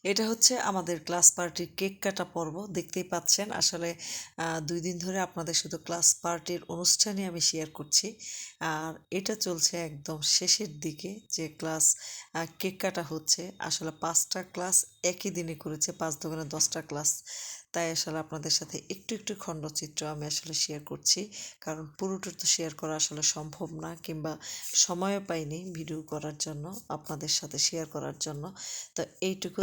এটা হচ্ছে আমাদের ক্লাস পার্টির কেক কাটা পর্ব। দেখতেই পাচ্ছেন আসলে ২ দিন ধরে আপনাদের শুধু ক্লাস পার্টির অনুষ্ঠানই আমি শেয়ার করছি। আর এটা চলছে একদম শেষের দিকে যে ক্লাস কেক কাটা হচ্ছে। আসলে ৫ টা ক্লাস একই দিনে করেছে, ৫ দোকানে ১০ টা ক্লাস। তাই আসলে আপনাদের সাথে একটু খণ্ডচিত্র আমি আসলে শেয়ার করছি। কারণ পুরোটা তো শেয়ার করা আসলে সম্ভব না, কিংবা সময়ও পাইনি ভিডিও করার জন্য, আপনাদের সাথে শেয়ার করার জন্য। তো এইটুকু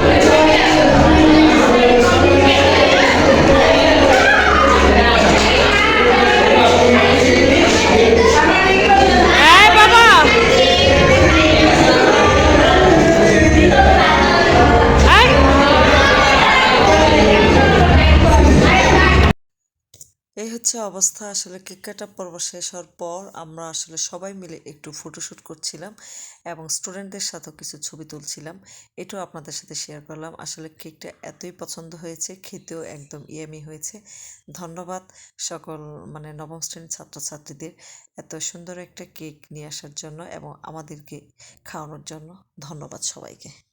এই হচ্ছে অবস্থা। আসলে কেক কাটা পর্ব শেষ হওয়ার পর আমরা আসলে সবাই মিলে একটু ফটোশ্যুট করছিলাম এবং স্টুডেন্টদের সাথেও কিছু ছবি তুলছিলাম। এটাও আপনাদের সাথে শেয়ার করলাম। আসলে কেকটা এতই পছন্দ হয়েছে, খেতেও একদম ইয়ামি হয়েছে। ধন্যবাদ সকল নবম শ্রেণীর ছাত্রছাত্রীদের এত সুন্দর একটা কেক নিয়ে আসার জন্য এবং আমাদেরকে খাওয়ানোর জন্য। ধন্যবাদ সবাইকে।